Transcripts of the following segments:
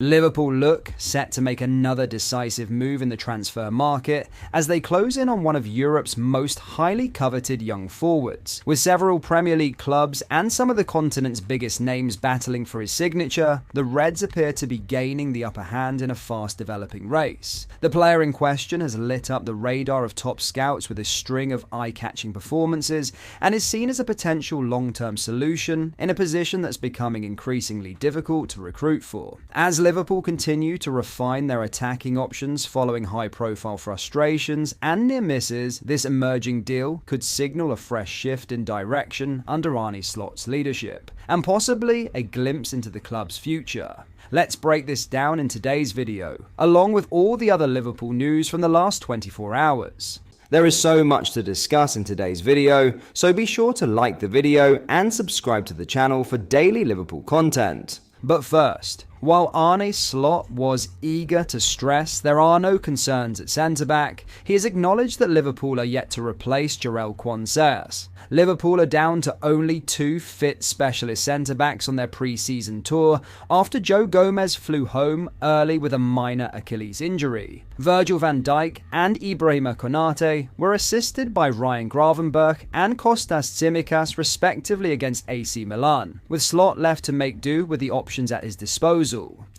Liverpool look set to make another decisive move in the transfer market as they close in on one of Europe's most highly coveted young forwards. With several Premier League clubs and some of the continent's biggest names battling for his signature, the Reds appear to be gaining the upper hand in a fast-developing race. The player in question has lit up the radar of top scouts with a string of eye-catching performances and is seen as a potential long-term solution in a position that's becoming increasingly difficult to recruit for. As Liverpool continue to refine their attacking options following high-profile frustrations and near misses, this emerging deal could signal a fresh shift in direction under Arne Slot's leadership, and possibly a glimpse into the club's future. Let's break this down in today's video, along with all the other Liverpool news from the last 24 hours. There is so much to discuss in today's video, so be sure to like the video and subscribe to the channel for daily Liverpool content. But first, while Arne Slot was eager to stress there are no concerns at centre-back, he has acknowledged that Liverpool are yet to replace Jarell Quansah. Liverpool are down to only 2 fit specialist centre-backs on their pre-season tour after Joe Gomez flew home early with a minor Achilles injury. Virgil van Dijk and Ibrahima Konate were assisted by Ryan Gravenberch and Kostas Tsimikas respectively against AC Milan, with Slot left to make do with the options at his disposal.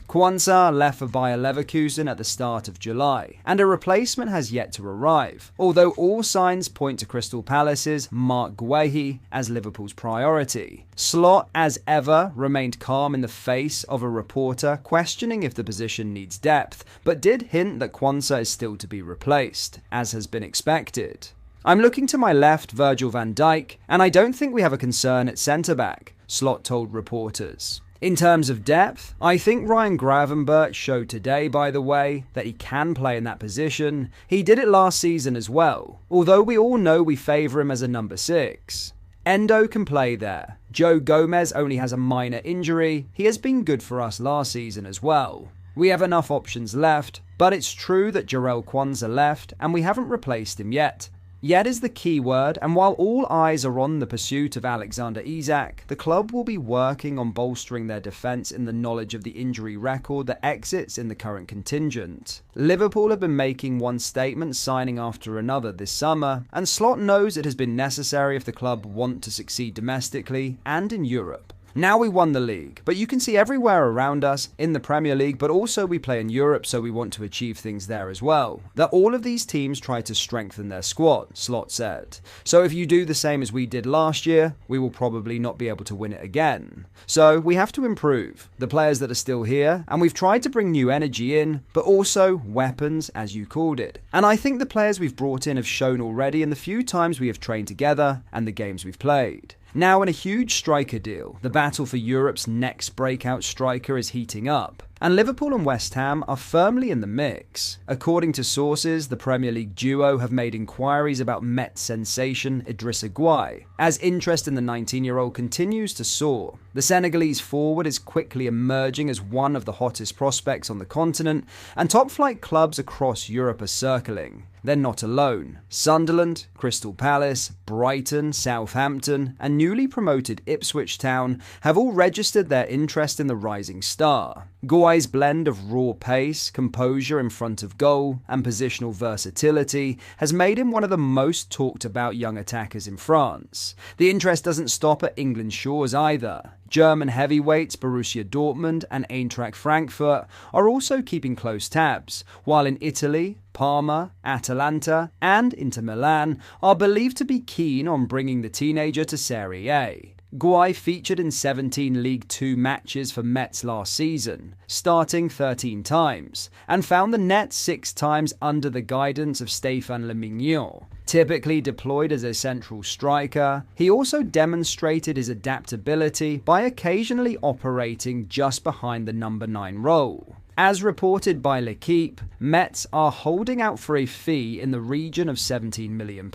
Quansah left for Bayer Leverkusen at the start of July, and a replacement has yet to arrive, although all signs point to Crystal Palace's Marc Guehi as Liverpool's priority. Slot, as ever, remained calm in the face of a reporter questioning if the position needs depth, but did hint that Quansah is still to be replaced, as has been expected. "I'm looking to my left, Virgil van Dijk, and I don't think we have a concern at centre-back," Slot told reporters. In terms of depth, I think Ryan Gravenberch showed today, by the way, that he can play in that position. He did it last season as well, although we all know we favour him as a number 6. Endo can play there. Joe Gomez only has a minor injury. He has been good for us last season as well. We have enough options left, but it's true that Jarell Quansah left and we haven't replaced him yet. Yet is the key word, and while all eyes are on the pursuit of Alexander Isak, the club will be working on bolstering their defence in the knowledge of the injury record that exits in the current contingent. Liverpool have been making one statement signing after another this summer, and Slot knows it has been necessary if the club want to succeed domestically and in Europe. Now we won the league, but you can see everywhere around us, in the Premier League, but also we play in Europe, so we want to achieve things there as well, that all of these teams try to strengthen their squad, Slot said. So if you do the same as we did last year, we will probably not be able to win it again. So we have to improve the players that are still here, and we've tried to bring new energy in, but also weapons, as you called it. And I think the players we've brought in have shown already in the few times we have trained together and the games we've played. Now in a huge striker deal, the battle for Europe's next breakout striker is heating up, and Liverpool and West Ham are firmly in the mix. According to sources, the Premier League duo have made inquiries about Met sensation Idris Gueye, as interest in the 19-year-old continues to soar. The Senegalese forward is quickly emerging as one of the hottest prospects on the continent, and top-flight clubs across Europe are circling. They're not alone. Sunderland, Crystal Palace, Brighton, Southampton, and newly promoted Ipswich Town have all registered their interest in the rising star. Gueye's blend of raw pace, composure in front of goal, and positional versatility has made him one of the most talked about young attackers in France. The interest doesn't stop at England's shores either. German heavyweights Borussia Dortmund and Eintracht Frankfurt are also keeping close tabs, while in Italy, Parma, Atalanta, and Inter Milan are believed to be keen on bringing the teenager to Serie A. Gueye featured in 17 League Two matches for Metz last season, starting 13 times, and found the net 6 times under the guidance of Stéphane Le Mignon. Typically deployed as a central striker, he also demonstrated his adaptability by occasionally operating just behind the number 9 role. As reported by L'Equipe, Metz are holding out for a fee in the region of £17 million,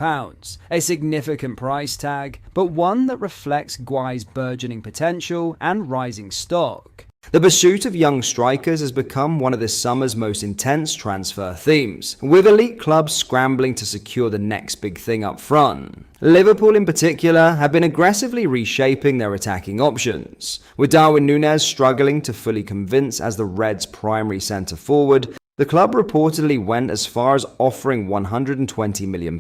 a significant price tag, but one that reflects Gueye's burgeoning potential and rising stock. The pursuit of young strikers has become one of this summer's most intense transfer themes, with elite clubs scrambling to secure the next big thing up front. Liverpool in particular have been aggressively reshaping their attacking options, with Darwin Nunez struggling to fully convince as the Reds' primary centre-forward. The club reportedly went as far as offering £120 million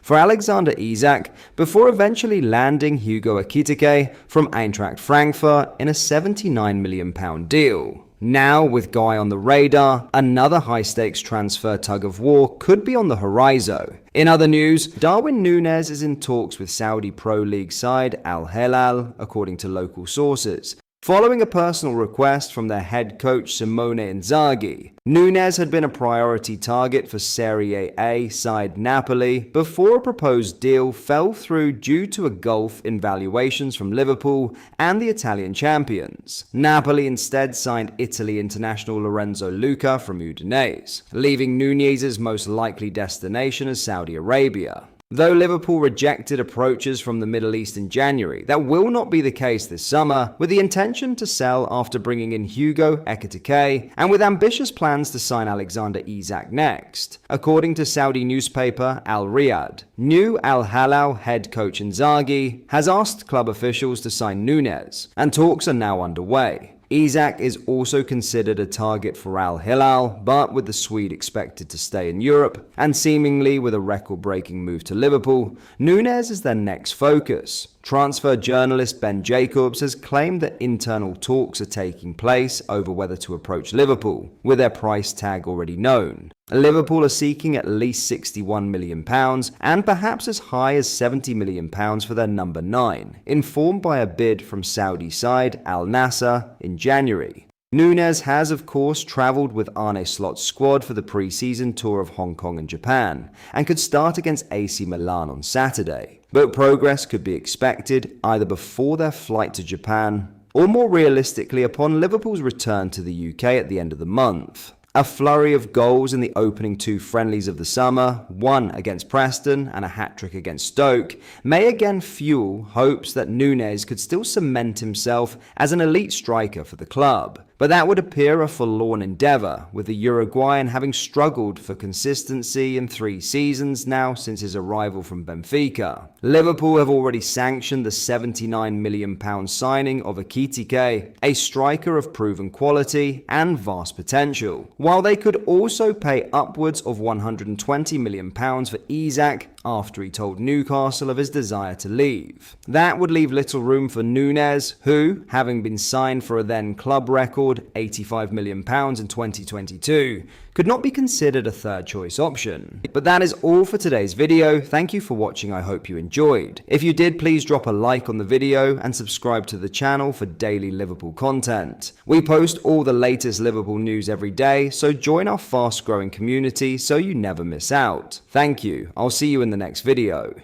for Alexander Isak before eventually landing Hugo Ekitike from Eintracht Frankfurt in a £79 million deal. Now, with Gueye on the radar, another high-stakes transfer tug-of-war could be on the horizon. In other news, Darwin Nunez is in talks with Saudi Pro League side Al Hilal, according to local sources. Following a personal request from their head coach Simone Inzaghi, Nunez had been a priority target for Serie A side Napoli before a proposed deal fell through due to a gulf in valuations from Liverpool and the Italian champions. Napoli instead signed Italy international Lorenzo Luca from Udinese, leaving Nunez's most likely destination as Saudi Arabia. Though Liverpool rejected approaches from the Middle East in January, that will not be the case this summer, with the intention to sell after bringing in Hugo Ekitike and with ambitious plans to sign Alexander Isak next. According to Saudi newspaper Al Riyadh, new Al Hilal head coach Inzaghi has asked club officials to sign Nunez, and talks are now underway. Isak is also considered a target for Al Hilal, but with the Swede expected to stay in Europe, and seemingly with a record-breaking move to Liverpool, Nunez is their next focus. Transfer journalist Ben Jacobs has claimed that internal talks are taking place over whether to approach Liverpool, with their price tag already known. Liverpool are seeking at least £61 million and perhaps as high as £70 million for their number 9, informed by a bid from Saudi side Al Nassr in January. Nunez has, of course, travelled with Arne Slot's squad for the pre-season tour of Hong Kong and Japan, and could start against AC Milan on Saturday. But progress could be expected either before their flight to Japan, or more realistically upon Liverpool's return to the UK at the end of the month. A flurry of goals in the opening 2 friendlies of the summer, one against Preston and a hat-trick against Stoke, may again fuel hopes that Nunez could still cement himself as an elite striker for the club. But that would appear a forlorn endeavour, with the Uruguayan having struggled for consistency in 3 seasons now since his arrival from Benfica. Liverpool have already sanctioned the £79 million signing of Ekitike, a striker of proven quality and vast potential, while they could also pay upwards of £120 million for Isak after he told Newcastle of his desire to leave. That would leave little room for Nunez, who, having been signed for a then club record £85 million in 2022, could not be considered a third choice option. But that is all for today's video. Thank you for watching. I hope you enjoyed. If you did, please drop a like on the video and subscribe to the channel for daily Liverpool content. We post all the latest Liverpool news every day, so join our fast growing community so you never miss out. Thank you. I'll see you in the next video.